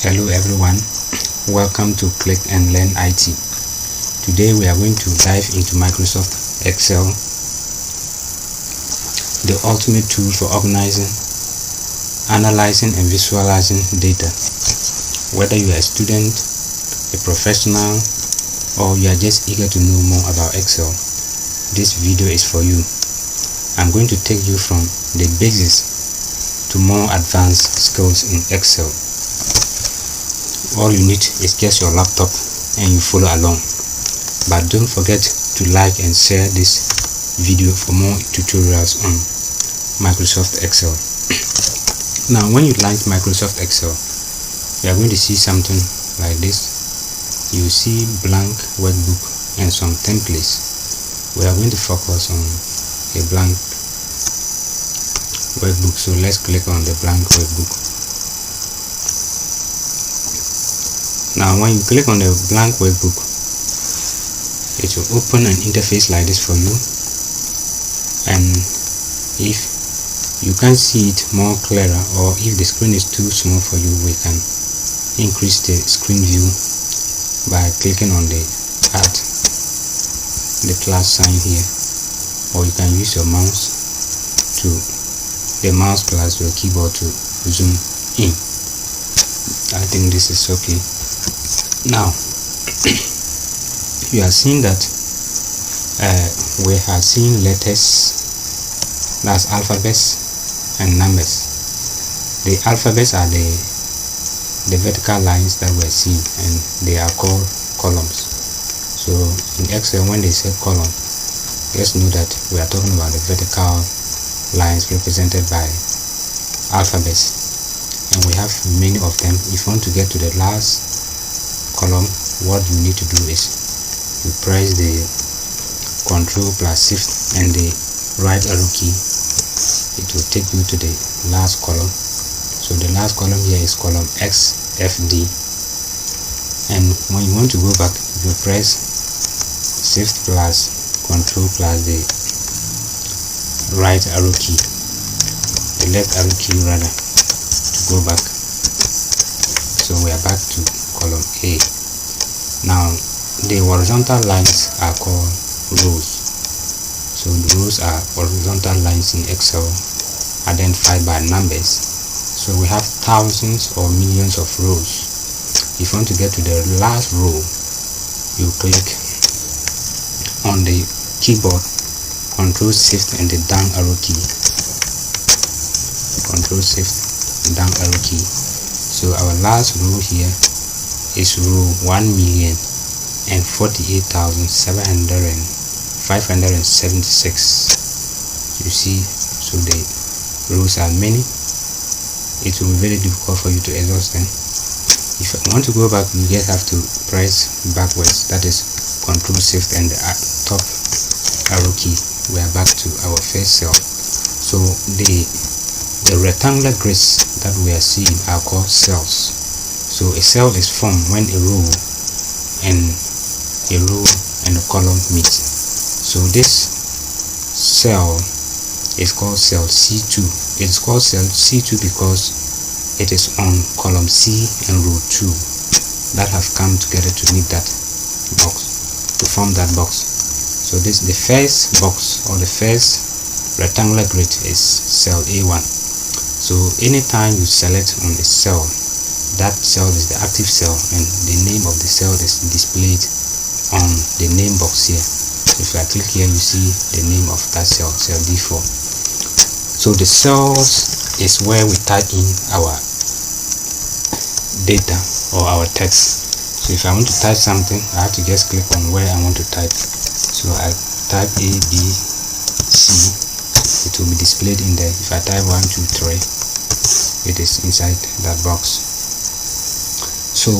Hello everyone, welcome to Click and Learn IT. Today we are going to dive into Microsoft Excel, the ultimate tool for organizing, analyzing and visualizing data. Whether you are a student, a professional, or you are just eager to know more about Excel, this video is for you. I'm going to take you from the basics to more advanced skills in Excel. All you need is just your laptop and you follow along. But don't forget to like and share this video for more tutorials on Microsoft Excel. Now when you launch Microsoft Excel, you are going to see something like this. You see blank workbook and some templates. We are going to focus on a blank workbook, so let's click on the blank workbook. Now when you click on the blank workbook, it will open an interface like this for you, and if you can't see it more clearer, or if the screen is too small for you, we can increase the screen view by clicking on the add the plus sign here, or you can use your mouse to the mouse plus your keyboard to zoom in. I think this is okay. Now you are seeing that we have seen letters, that's alphabets and numbers. The alphabets are the vertical lines that we're seeing, and they are called columns. So in Excel, when they say column, just know that we are talking about the vertical lines represented by alphabets, and we have many of them. If you want to get to the last column, what you need to do is you press the Ctrl plus Shift and the right arrow key. It will take you to the last column. So the last column here is column XFD, and when you want to go back, you press Shift plus Ctrl plus the right arrow key, the left arrow key rather, to go back. So we are back to column A. Now the horizontal lines are called rows. So the rows are horizontal lines in Excel identified by numbers. So we have thousands or millions of rows. If you want to get to the last row, you click on the keyboard Ctrl Shift and the down arrow key. Ctrl Shift and down arrow key. So our last row here is row 1,048,576. You see, so the rows are many. It will be very difficult for you to exhaust them. If you want to go back, you just have to press backwards, that is Ctrl Shift and the top arrow key. We are back to our first cell. So the rectangular grids that we are seeing are called cells. So a cell is formed when a row and a column meet. So this cell is called cell C2. It is called cell C2 because it is on column C and row 2 that have come together to meet that box, to form that box. So this, the first box or the first rectangular grid, is cell A1. So anytime you select on a cell, that cell is the active cell, and the name of the cell is displayed on the name box here. If I click here, you see the name of that cell, cell D4. So the cells is where we type in our data or our text. So if I want to type something, I have to just click on where I want to type. So I type A, B, C, it will be displayed in there. If I type 1, 2, 3, it is inside that box. So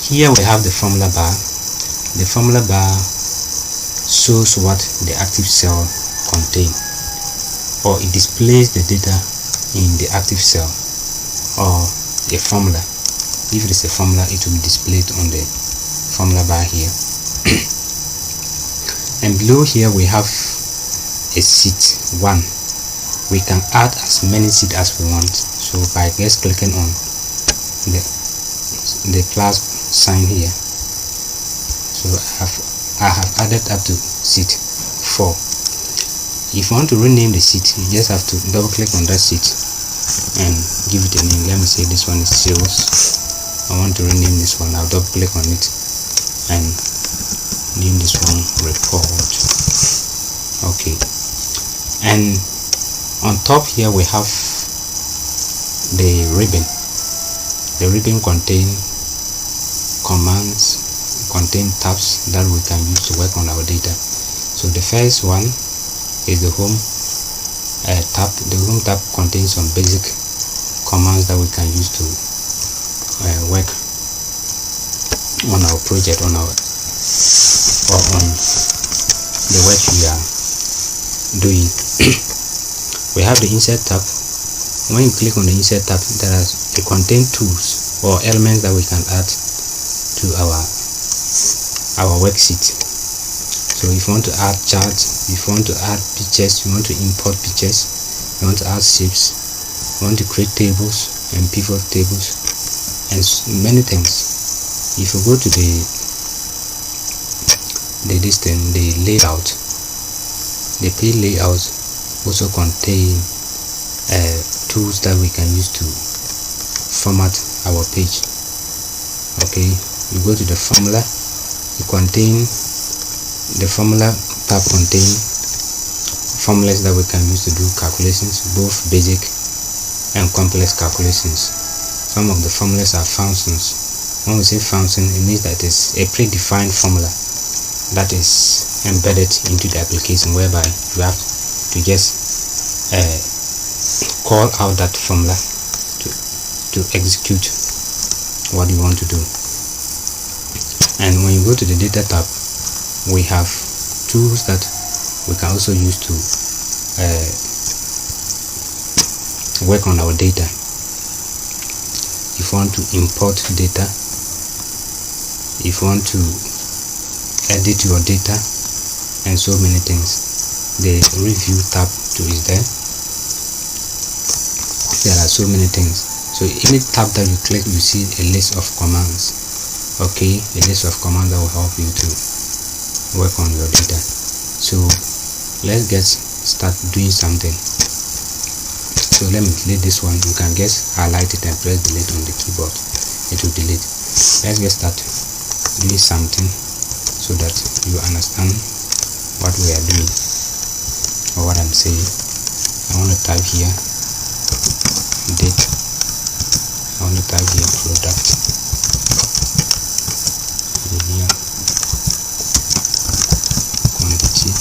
here we have the formula bar. The formula bar shows what the active cell contains, or it displays the data in the active cell, or a formula. If it is a formula, it will be displayed on the formula bar here. And below here we have a sheet 1. We can add as many sheets as we want. So by just clicking on the the plus sign here. So I have added up to sheet 4. If you want to rename the sheet, you just have to double click on that sheet and give it a name. Let me say this one is sales. I want to rename this one. I'll double click on it and name this one report. Okay, and on top here we have the ribbon. The ribbon contains commands, contain tabs that we can use to work on our data. So the first one is the home tab. The home tab contains some basic commands that we can use to work on our project, on the work we are doing. We have the insert tab. When you click on the insert tab, it contains tools or elements that we can add to our worksheet. So if you want to add charts, if you want to add pictures, you want to import pictures, you want to add shapes, you want to create tables and pivot tables and many things. If you go to the layout, the page layout also contain tools that we can use to format our page. Okay, you go to the formula. The formula tab contain formulas that we can use to do calculations, both basic and complex calculations. Some of the formulas are functions. When we say function, it means that it's a predefined formula that is embedded into the application, whereby you have to just call out that formula to execute what you want to do. And when you go to the data tab, we have tools that we can also use to work on our data. If you want to import data, if you want to edit your data, and so many things, the review tab too is there. There are so many things. So any tab that you click, you see a list of commands. Okay, a list of commands that will help you to work on your data. So let's get start doing something. So let me delete this one. You can just highlight it and press delete on the keyboard. It will delete. Let's get started doing something so that you understand what we are doing or what I'm saying. I want to type here date. I want to type here product. Here quantity,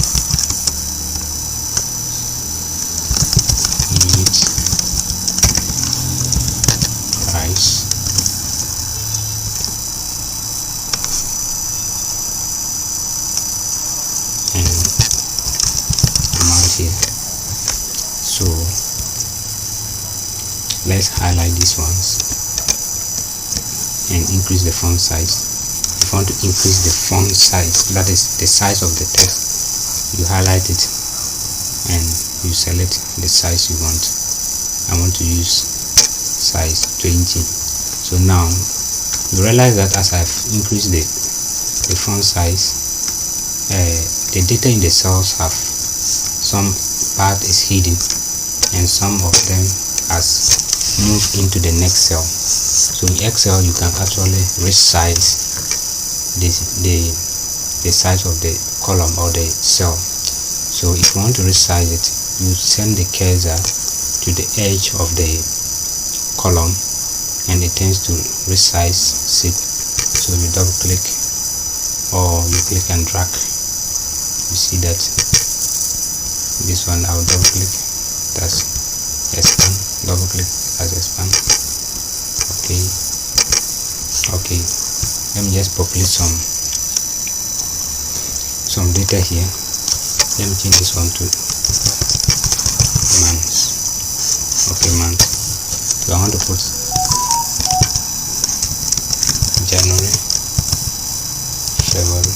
unit, price, and amount here. So let's highlight these ones and increase the font size. If you want to increase the font size, that is the size of the text, you highlight it and you select the size you want. I want to use size 20. So now you realize that as I've increased the font size, the data in the cells have some part is hidden and some of them has moved into the next cell. So in Excel you can actually resize the size of the column or the cell. So if you want to resize it, you send the cursor to the edge of the column and it tends to resize it. So you double click or you click and drag. You see that this one, I'll double click, that's expand, double click, that's expand. Okay, let me just populate some data here. Let me change this one to months. Okay, month. So I want to put January, February,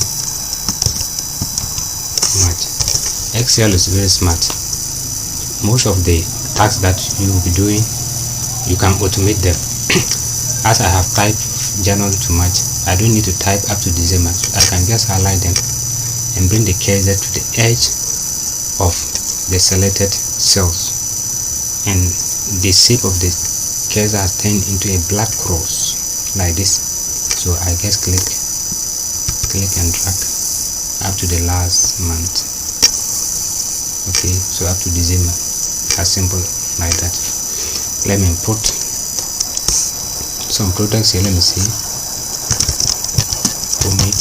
March. Excel is very smart. Most of the tasks that you will be doing, you can automate them. As I have typed January to March, I don't need to type up to December. I can just highlight them and bring the cursor to the edge of the selected cells, and the shape of the cursor has turned into a black cross like this. So I just click and drag up to the last month. Okay, so up to December, as simple like that. Let me put some products here. Let me see. Pomade,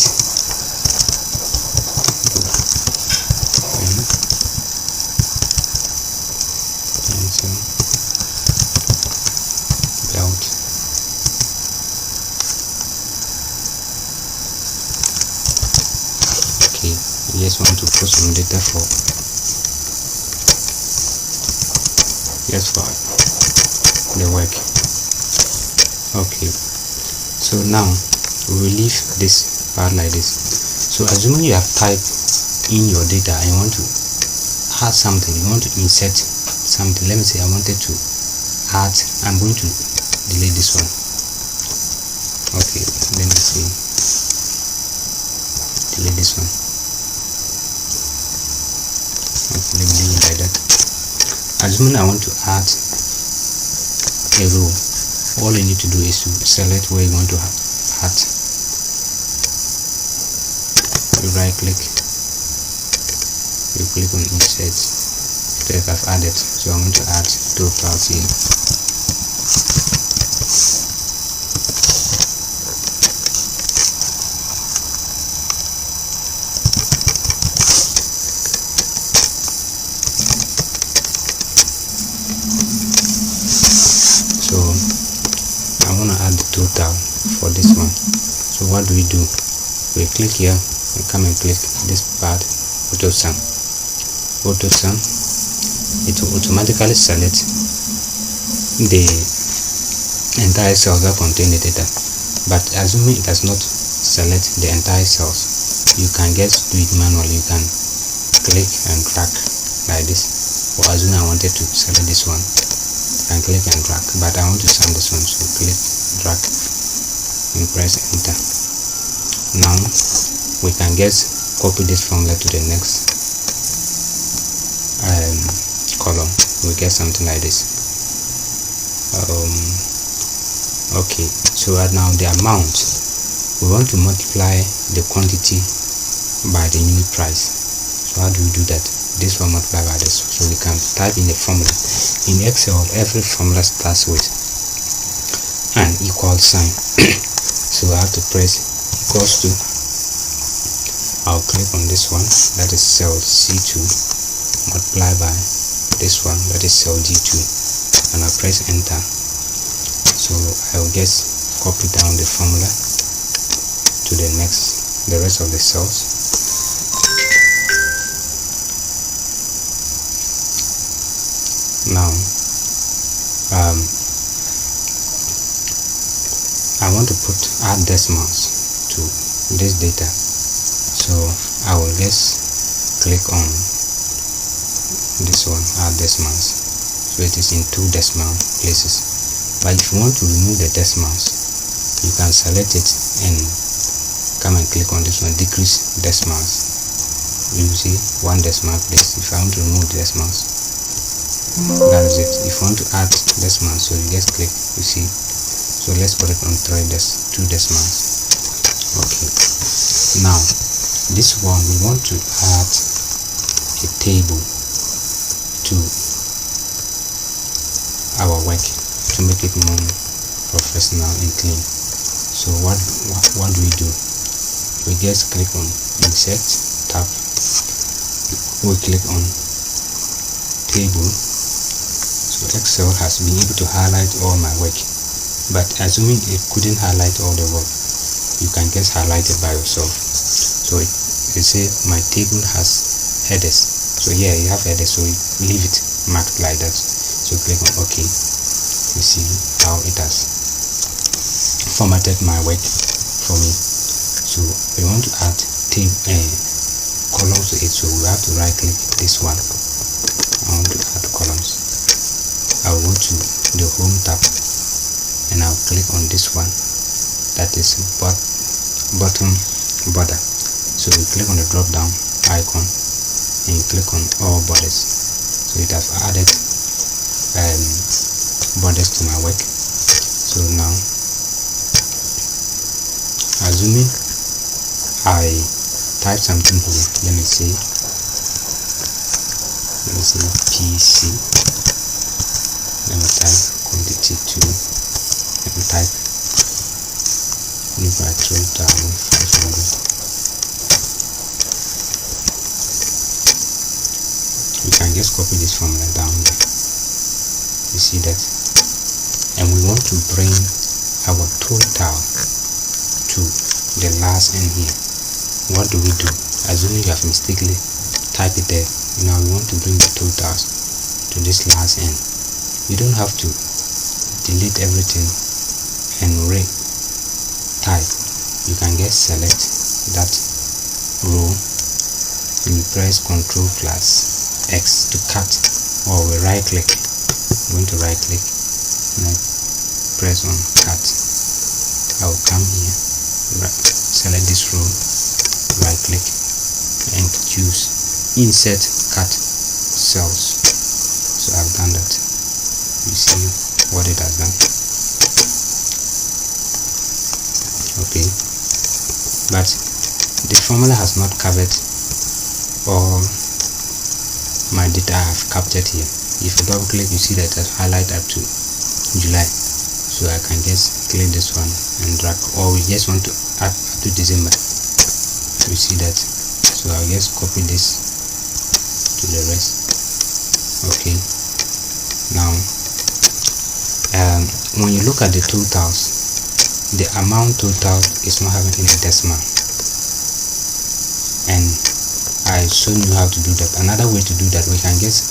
pencil, belt, okay. I just want to put some data for the work. Okay, so now we will leave this part like this. So assuming you have typed in your data and you want to add something, you want to insert something. Let me say I wanted to add, I'm going to delete this one. Okay, let me see, delete this one. Okay, let me leave it like that. Assuming I want to add a row, all you need to do is to select where you want to add. You right click, you click on insert. That I've added, so I'm going to add two files here. So I want to add the total for this one. So what do? We click here and come and click this part, auto sum. It will automatically select the entire cells that contain the data, but assuming it does not select the entire cells, you can just do it manually. You can click and drag like this. Or assuming I wanted to select this one, and click and drag, but I want to sum this one, so click, drag, and press enter. Now we can just copy this formula to the next column. We get something like this. Okay, so now the amount, we want to multiply the quantity by the unit price. So how do we do that? This one multiply by this. So we can type in the formula. In Excel, every formula starts with an equal sign. So I have to press equals to, I'll click on this one, that is cell C2, multiply by this one, that is cell G2, and I press enter. So I will just copy down the formula to the rest of the cells. Now I want to add decimals to this data, so I will just click on this one, add decimals. So it is in 2 decimal places. But if you want to remove the decimals, you can select it and come and click on this one, decrease decimals. You see 1 decimal place. If I want to remove the decimals, that is it. If you want to add decimals, so you just click, you see. So let's put it on 2 decimals. Okay, now this one, we want to add a table to our work to make it more professional and clean. So what do? We just click on insert tab, we click on table. So Excel has been able to highlight all my work, but assuming it couldn't highlight all the work, you can just highlight it by yourself. So it say my table has headers. So yeah, you have headers, so you leave it marked like that. So click on OK. You see how it has formatted my work for me. So we want to add columns to it, so we have to right click this one. I want to add columns. I'll go to the home tab and I'll click on this one, that this bottom border. So you click on the drop down icon and you click on all borders. So it has added borders to my work. So now assuming I type something here, let me see PC, let me type quantity 2, let me type if I throw down 500. You can just copy this formula down there, you see that, and we want to bring our total to the last end here. What do? Assuming you have mistakenly typed it there, now we want to bring the totals to this last end. You don't have to delete everything and re-type. You can just select that row and you press Ctrl plus X to cut, or we right click. I'm going to right click and I press on cut. I will come here, select this row, right click and choose insert cut cells. So I've done that. You see what it has done. Okay, but the formula has not covered all my data I have captured here. If you double click, you see that it has highlighted up to July. So I can just click this one and drag, or we just want to add up to December. You see that. So I'll just copy this to the rest. Okay, now when you look at the totals, the amount total is not having any decimal, and I showed you how to do that. Another way to do that, we can just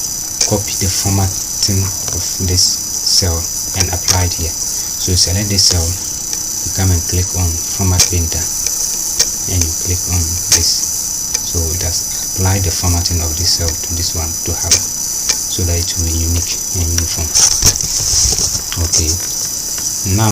copy the formatting of this cell and apply it here. So you select this cell, you come and click on Format Painter and you click on this. So it has applied the formatting of this cell to this one to have, so that it will be unique and uniform. Okay, now